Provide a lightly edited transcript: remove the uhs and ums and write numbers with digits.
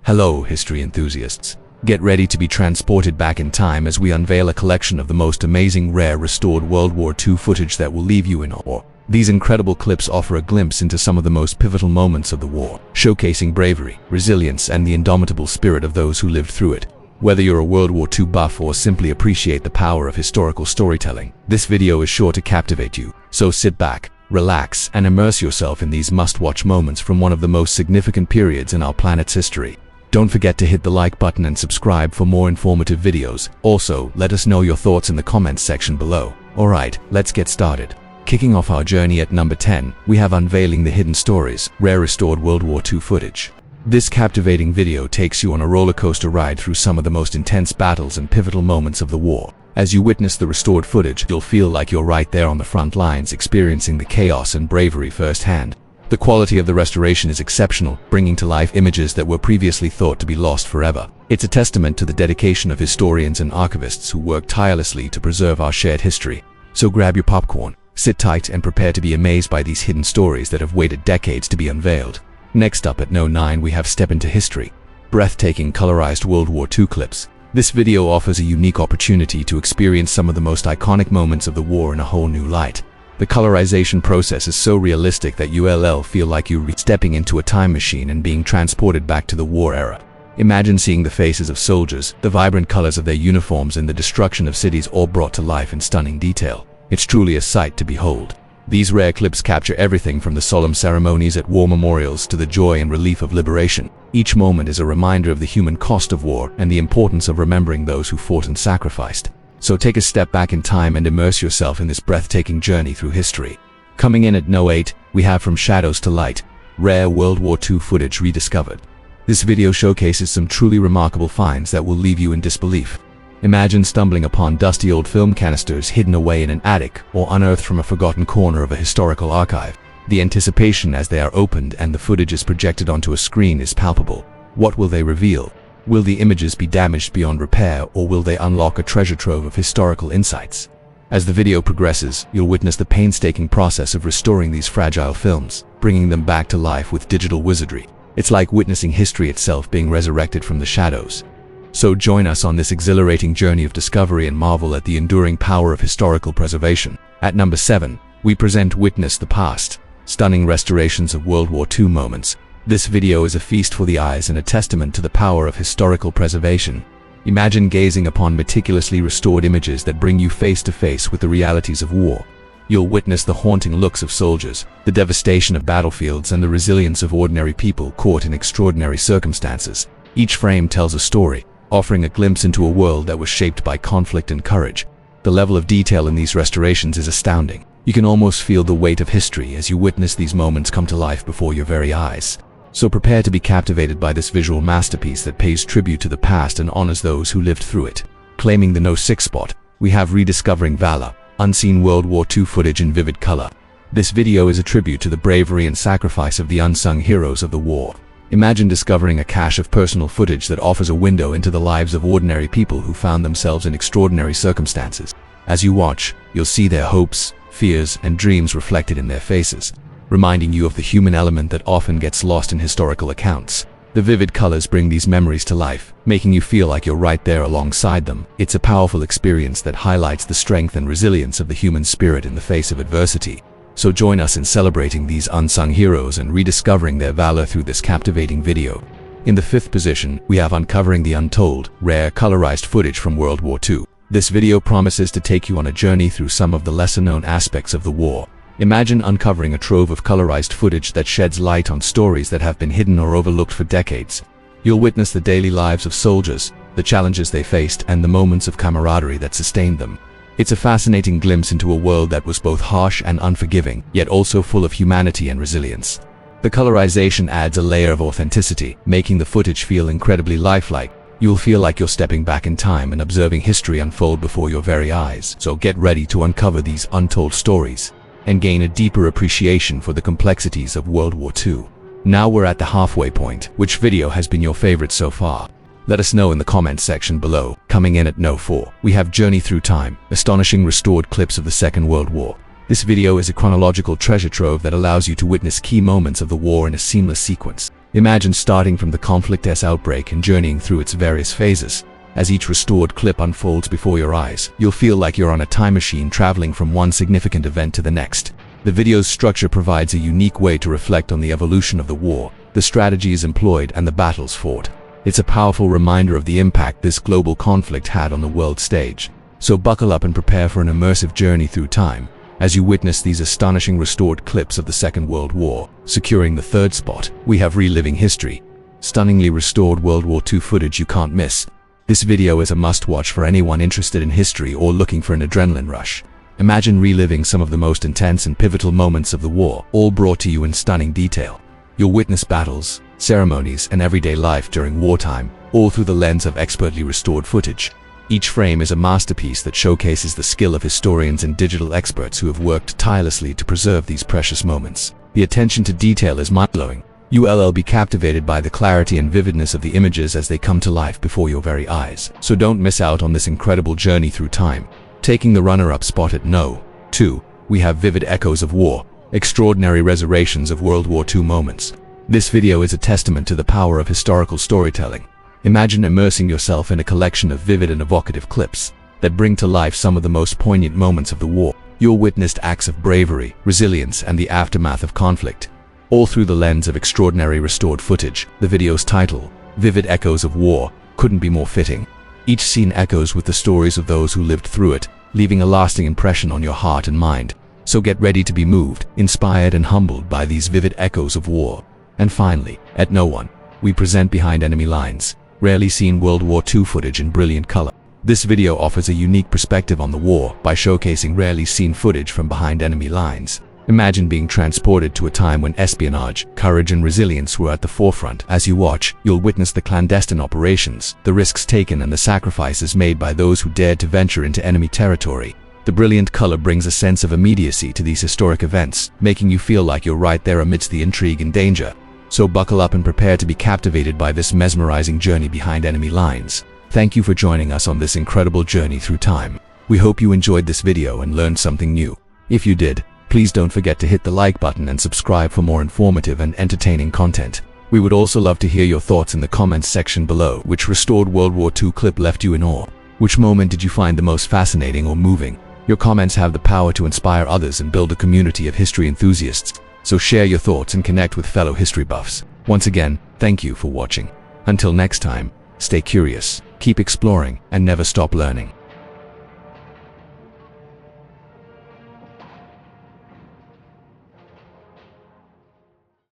Hello, history enthusiasts. Get ready to be transported back in time as we unveil a collection of the most amazing, rare, restored World War II footage that will leave you in awe. These incredible clips offer a glimpse into some of the most pivotal moments of the war, showcasing bravery, resilience, and the indomitable spirit of those who lived through it. Whether you're a World War II buff or simply appreciate the power of historical storytelling, this video is sure to captivate you. So sit back, relax, and immerse yourself in these must-watch moments from one of the most significant periods in our planet's history. Don't forget to hit the like button and subscribe for more informative videos. Also, let us know your thoughts in the comments section below. Alright, let's get started. Kicking off our journey at number 10, we have Unveiling the Hidden Stories, Rare Restored World War II Footage. This captivating video takes you on a roller coaster ride through some of the most intense battles and pivotal moments of the war. As you witness the restored footage, you'll feel like you're right there on the front lines, experiencing the chaos and bravery firsthand. The quality of the restoration is exceptional, bringing to life images that were previously thought to be lost forever. It's a testament to the dedication of historians and archivists who work tirelessly to preserve our shared history. So grab your popcorn, sit tight, and prepare to be amazed by these hidden stories that have waited decades to be unveiled. Next up at No. 9, we have Step into History. Breathtaking colorized World War II clips. This video offers a unique opportunity to experience some of the most iconic moments of the war in a whole new light. The colorization process is so realistic that you'll feel like you're stepping into a time machine and being transported back to the war era. Imagine seeing the faces of soldiers, the vibrant colors of their uniforms, and the destruction of cities all brought to life in stunning detail. It's truly a sight to behold. These rare clips capture everything from the solemn ceremonies at war memorials to the joy and relief of liberation. Each moment is a reminder of the human cost of war and the importance of remembering those who fought and sacrificed. So take a step back in time and immerse yourself in this breathtaking journey through history. Coming in at No. 8, we have From Shadows to Light, Rare World War II Footage Rediscovered. This video showcases some truly remarkable finds that will leave you in disbelief. Imagine stumbling upon dusty old film canisters hidden away in an attic or unearthed from a forgotten corner of a historical archive. The anticipation as they are opened and the footage is projected onto a screen is palpable. What will they reveal? Will the images be damaged beyond repair, or will they unlock a treasure trove of historical insights? As the video progresses, you'll witness the painstaking process of restoring these fragile films, bringing them back to life with digital wizardry. It's like witnessing history itself being resurrected from the shadows. So join us on this exhilarating journey of discovery and marvel at the enduring power of historical preservation. At number 7, we present Witness the Past, Stunning Restorations of World War II Moments. This video is a feast for the eyes and a testament to the power of historical preservation. Imagine gazing upon meticulously restored images that bring you face to face with the realities of war. You'll witness the haunting looks of soldiers, the devastation of battlefields, and the resilience of ordinary people caught in extraordinary circumstances. Each frame tells a story, offering a glimpse into a world that was shaped by conflict and courage. The level of detail in these restorations is astounding. You can almost feel the weight of history as you witness these moments come to life before your very eyes. So prepare to be captivated by this visual masterpiece that pays tribute to the past and honors those who lived through it. Claiming the No. 6 spot, we have Rediscovering Valor, Unseen World War II Footage in Vivid Color. This video is a tribute to the bravery and sacrifice of the unsung heroes of the war. Imagine discovering a cache of personal footage that offers a window into the lives of ordinary people who found themselves in extraordinary circumstances. As you watch, you'll see their hopes, fears, and dreams reflected in their faces, reminding you of the human element that often gets lost in historical accounts. The vivid colors bring these memories to life, making you feel like you're right there alongside them. It's a powerful experience that highlights the strength and resilience of the human spirit in the face of adversity. So join us in celebrating these unsung heroes and rediscovering their valor through this captivating video. In the 5th position, we have Uncovering the Untold, Rare Colorized Footage from World War II. This video promises to take you on a journey through some of the lesser-known aspects of the war. Imagine uncovering a trove of colorized footage that sheds light on stories that have been hidden or overlooked for decades. You'll witness the daily lives of soldiers, the challenges they faced, and the moments of camaraderie that sustained them. It's a fascinating glimpse into a world that was both harsh and unforgiving, yet also full of humanity and resilience. The colorization adds a layer of authenticity, making the footage feel incredibly lifelike. You'll feel like you're stepping back in time and observing history unfold before your very eyes. So get ready to uncover these untold stories and gain a deeper appreciation for the complexities of World War II. Now we're at the halfway point. Which video has been your favorite so far? Let us know in the comments section below. Coming in at No. 4, we have Journey Through Time, Astonishing Restored Clips of the Second World War. This video is a chronological treasure trove that allows you to witness key moments of the war in a seamless sequence. Imagine starting from the conflict's outbreak and journeying through its various phases. As each restored clip unfolds before your eyes, you'll feel like you're on a time machine traveling from one significant event to the next. The video's structure provides a unique way to reflect on the evolution of the war, the strategies employed, and the battles fought. It's a powerful reminder of the impact this global conflict had on the world stage. So buckle up and prepare for an immersive journey through time as you witness these astonishing restored clips of the Second World War. Securing the third spot, we have Reliving History. Stunningly restored World War II footage you can't miss. This video is a must-watch for anyone interested in history or looking for an adrenaline rush. Imagine reliving some of the most intense and pivotal moments of the war, all brought to you in stunning detail. You'll witness battles, ceremonies, and everyday life during wartime, all through the lens of expertly restored footage. Each frame is a masterpiece that showcases the skill of historians and digital experts who have worked tirelessly to preserve these precious moments. The attention to detail is mind-blowing. You'll be captivated by the clarity and vividness of the images as they come to life before your very eyes. So don't miss out on this incredible journey through time. Taking the runner-up spot at No. 2, we have Vivid Echoes of War, Extraordinary Resurrections of World War II Moments. This video is a testament to the power of historical storytelling. Imagine immersing yourself in a collection of vivid and evocative clips that bring to life some of the most poignant moments of the war. You'll witness acts of bravery, resilience, and the aftermath of conflict, all through the lens of extraordinary restored footage. The video's title, Vivid Echoes of War, couldn't be more fitting. Each scene echoes with the stories of those who lived through it, leaving a lasting impression on your heart and mind. So get ready to be moved, inspired, and humbled by these vivid echoes of war. And finally, at No. 1, we present Behind Enemy Lines, rarely seen World War II footage in brilliant color. This video offers a unique perspective on the war by showcasing rarely seen footage from behind enemy lines. Imagine being transported to a time when espionage, courage, and resilience were at the forefront. As you watch, you'll witness the clandestine operations, the risks taken, and the sacrifices made by those who dared to venture into enemy territory. The brilliant color brings a sense of immediacy to these historic events, making you feel like you're right there amidst the intrigue and danger. So buckle up and prepare to be captivated by this mesmerizing journey behind enemy lines. Thank you for joining us on this incredible journey through time. We hope you enjoyed this video and learned something new. If you did, please don't forget to hit the like button and subscribe for more informative and entertaining content. We would also love to hear your thoughts in the comments section below. Which restored World War II clip left you in awe? Which moment did you find the most fascinating or moving? Your comments have the power to inspire others and build a community of history enthusiasts. So share your thoughts and connect with fellow history buffs. Once again, thank you for watching. Until next time, stay curious, keep exploring, and never stop learning.